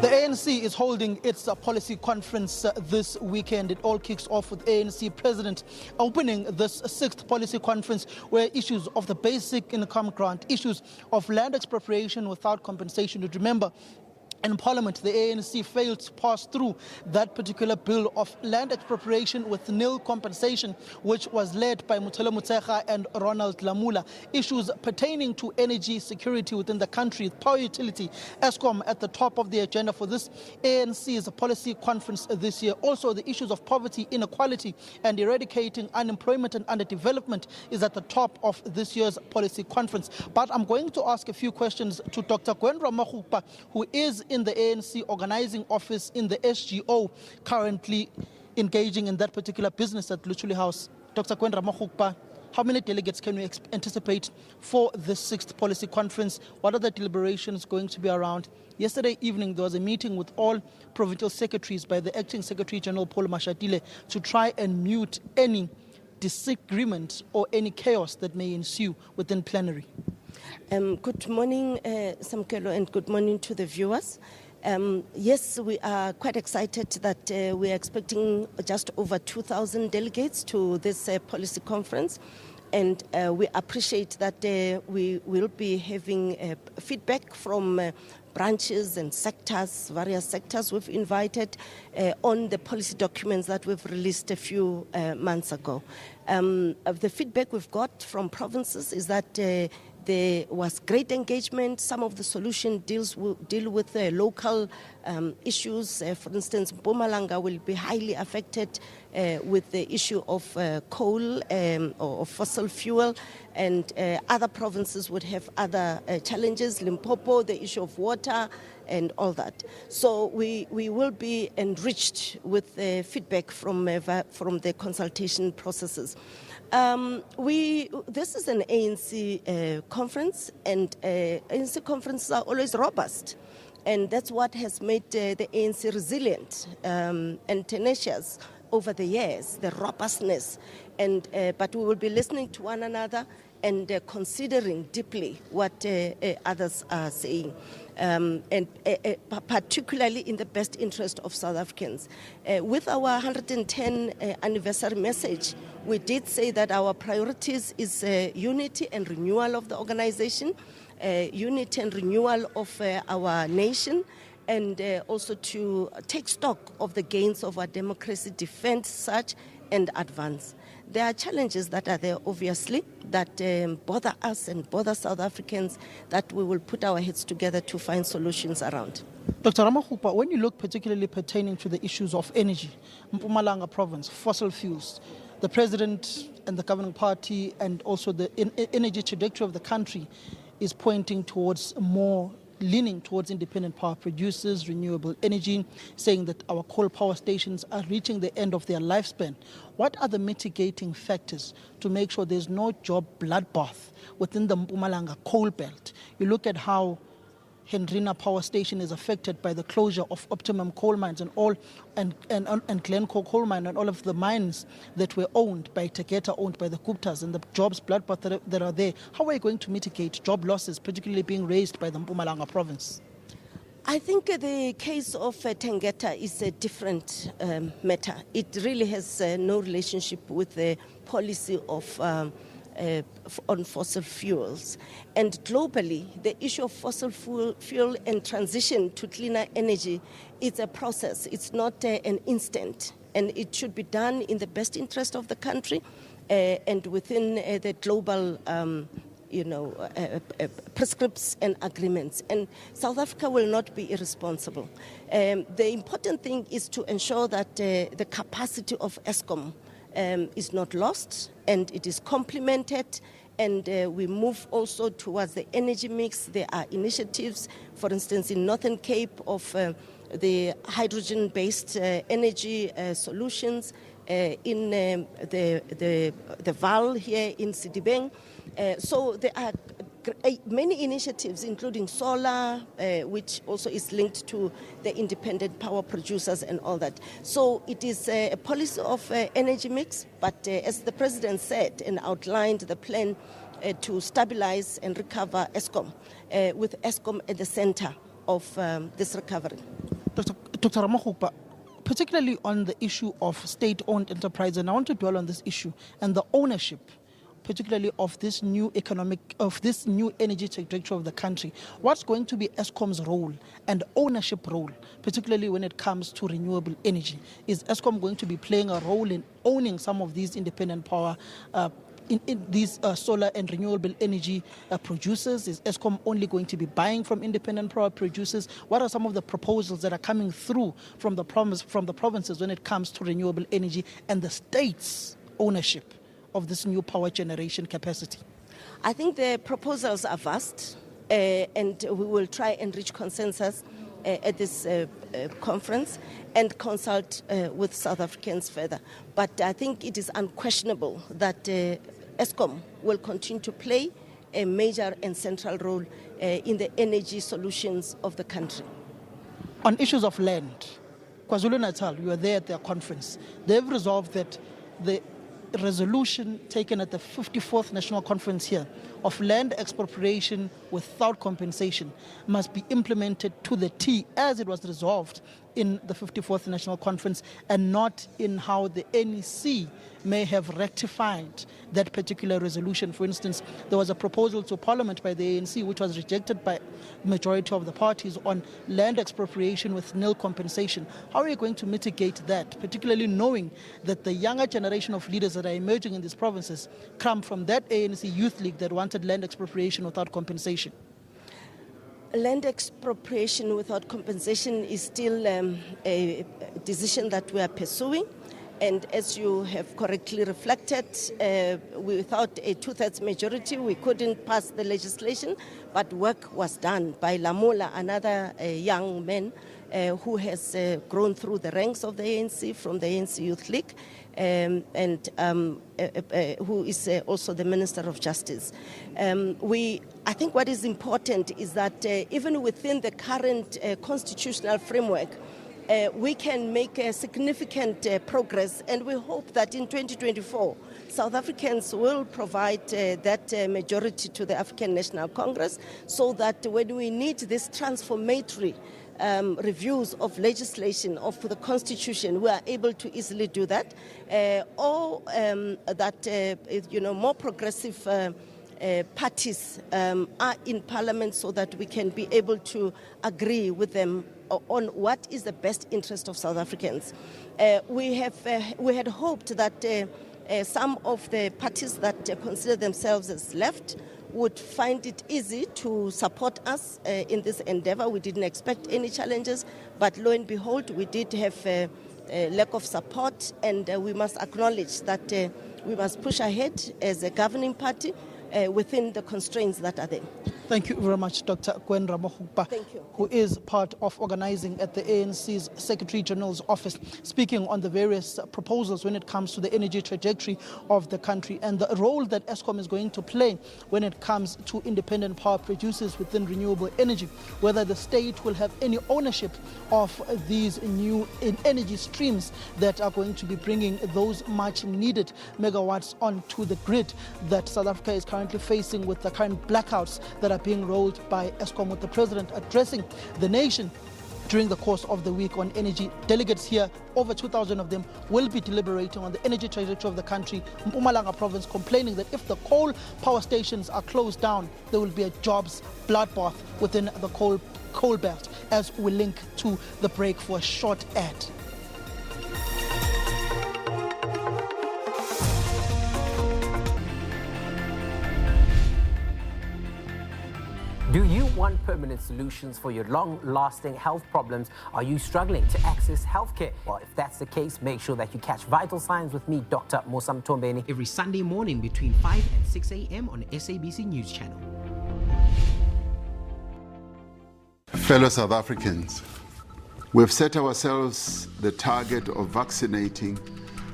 The ANC is holding its policy conference this weekend. It all kicks off with ANC President opening this sixth policy conference where issues of the basic income grant, issues of land expropriation without compensation. You remember, in Parliament, the ANC failed to pass through that particular bill of land expropriation with nil compensation, which was led by Mutelo Mutsega and Ronald Lamula. Issues pertaining to energy security within the country, power utility, Eskom at the top of the agenda for this ANC's policy conference this year. Also, the issues of poverty, inequality, and eradicating unemployment and underdevelopment is at the top of this year's policy conference. But I'm going to ask a few questions to Dr. Gwen Ramokgopa, who is in the ANC organizing office in the SGO, currently engaging in that particular business at Luchuli House. Dr. Gwen Ramokgopa, how many delegates can we anticipate for this sixth policy conference? What are the deliberations going to be around? Yesterday evening, there was a meeting with all provincial secretaries by the Acting Secretary General Paul Mashatile to try and mute any disagreement or any chaos that may ensue within plenary. Good morning, Samkelo, and good morning to the viewers. Yes, we are quite excited that we are expecting just over 2,000 delegates to this policy conference, and we appreciate that we will be having feedback from branches and sectors, various sectors we've invited on the policy documents that we've released a few months ago. The feedback we've got from provinces is that there was great engagement. Some of the solution deal with local issues. For instance, Mpumalanga will be highly affected with the issue of coal or fossil fuel, and other provinces would have other challenges. Limpopo, the issue of water and all that. So we will be enriched with feedback from the consultation processes. This is an ANC conference, and ANC conferences are always robust, and that's what has made the ANC resilient and tenacious over the years, the robustness. But we will be listening to one another and considering deeply what others are saying, and particularly in the best interest of South Africans. With our 110 anniversary message, we did say that our priorities is unity and renewal of the organization, unity and renewal of our nation, and also to take stock of the gains of our democracy, defend such, and advance. There are challenges that are there, obviously, that bother us and bother South Africans, that we will put our heads together to find solutions around. Dr. Ramokgopa, when you look particularly pertaining to the issues of energy, Mpumalanga province, fossil fuels, the president and the governing party and also the energy trajectory of the country is pointing towards leaning towards independent power producers, renewable energy, saying that our coal power stations are reaching the end of their lifespan. What are the mitigating factors to make sure there's no job bloodbath within the Mpumalanga coal belt? You look at how Hendrina Power Station is affected by the closure of Optimum coal mines and Glencore coal mine and all of the mines that were owned by Tegeta, owned by the Guptas, and the jobs bloodbath that are there. How are you going to mitigate job losses, particularly being raised by the Mpumalanga province? I think the case of Tegeta is a different matter. It really has no relationship with the policy of on fossil fuels. And globally, the issue of fossil fuel and transition to cleaner energy is a process. It's not an instant, and it should be done in the best interest of the country and within the global prescripts and agreements. And South Africa will not be irresponsible. The important thing is to ensure that the capacity of Eskom is not lost, and it is complemented, and we move also towards the energy mix. There are initiatives, for instance, in Northern Cape of the hydrogen-based energy solutions, in the Val here in Sidibeng. So there are many initiatives, including solar, which also is linked to the independent power producers and all that. So it is a policy of energy mix, but as the President said and outlined the plan to stabilize and recover Eskom, with Eskom at the center of this recovery. Dr. Ramokgopa, particularly on the issue of state-owned enterprise, and I want to dwell on this issue and the ownership, particularly of this new energy trajectory of the country. What's going to be Eskom's role and ownership role, particularly when it comes to renewable energy? Is Eskom going to be playing a role in owning some of these independent power in these solar and renewable energy producers? Is Eskom only going to be buying from independent power producers? What are some of the proposals that are coming through from the provinces when it comes to renewable energy and the state's ownership of this new power generation capacity? I think the proposals are vast, and we will try and reach consensus at this conference and consult with South Africans further. But I think it is unquestionable that Eskom will continue to play a major and central role in the energy solutions of the country. On issues of land, KwaZulu-Natal, you were there at their conference. They've resolved that the resolution taken at the 54th National Conference here of land expropriation without compensation must be implemented to the T as it was resolved in the 54th National Conference, and not in how the NEC may have rectified that particular resolution. For instance, there was a proposal to Parliament by the ANC which was rejected by the majority of the parties on land expropriation with nil compensation. How are you going to mitigate that, particularly knowing that the younger generation of leaders that are emerging in these provinces come from that ANC Youth League that wanted land expropriation without compensation? Land expropriation without compensation is still a decision that we are pursuing. And as you have correctly reflected, without a two-thirds majority, we couldn't pass the legislation, but work was done by Lamola, another young man who has grown through the ranks of the ANC from the ANC Youth League, and who is also the Minister of Justice. I think what is important is that even within the current constitutional framework, we can make a significant progress, and we hope that in 2024, South Africans will provide that majority to the African National Congress, so that when we need this transformatory reviews of legislation of the Constitution, we are able to easily do that, or that more progressive parties are in Parliament, so that we can be able to agree with them on what is the best interest of South Africans. We had hoped that some of the parties that consider themselves as left would find it easy to support us in this endeavor. We didn't expect any challenges, but lo and behold, we did have a lack of support, and we must acknowledge that we must push ahead as a governing party within the constraints that are there. Thank you very much, Dr. Gwen Ramokgopa, who is part of organizing at the ANC's Secretary General's office, speaking on the various proposals when it comes to the energy trajectory of the country and the role that Eskom is going to play when it comes to independent power producers within renewable energy, whether the state will have any ownership of these new energy streams that are going to be bringing those much needed megawatts onto the grid that South Africa is currently facing with the current blackouts that are being rolled by Eskom, with the president addressing the nation during the course of the week on energy. Delegates here, over 2,000 of them, will be deliberating on the energy trajectory of the country. Mpumalanga province complaining that if the coal power stations are closed down, there will be a jobs bloodbath within the coal belt. As we link to the break for a short ad. Do you want permanent solutions for your long-lasting health problems? Are you struggling to access healthcare? Well, if that's the case, make sure that you catch Vital Signs with me, Dr. Mosam Tombeni, every Sunday morning between 5 and 6 a.m. on SABC News Channel. Fellow South Africans, we've set ourselves the target of vaccinating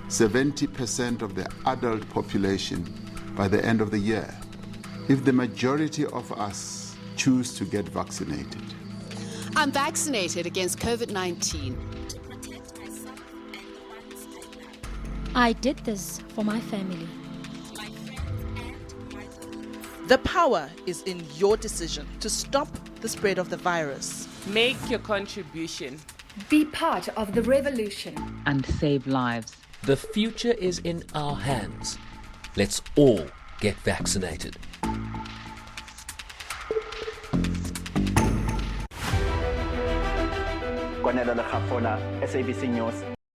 70% of the adult population by the end of the year. If the majority of us choose to get vaccinated. I'm vaccinated against COVID-19. To protect myself and the ones I love. I did this for my family. My friends and my colleagues. The power is in your decision to stop the spread of the virus. Make your contribution. Be part of the revolution and save lives. The future is in our hands. Let's all get vaccinated. Gwen Ramokgopa, SABC News.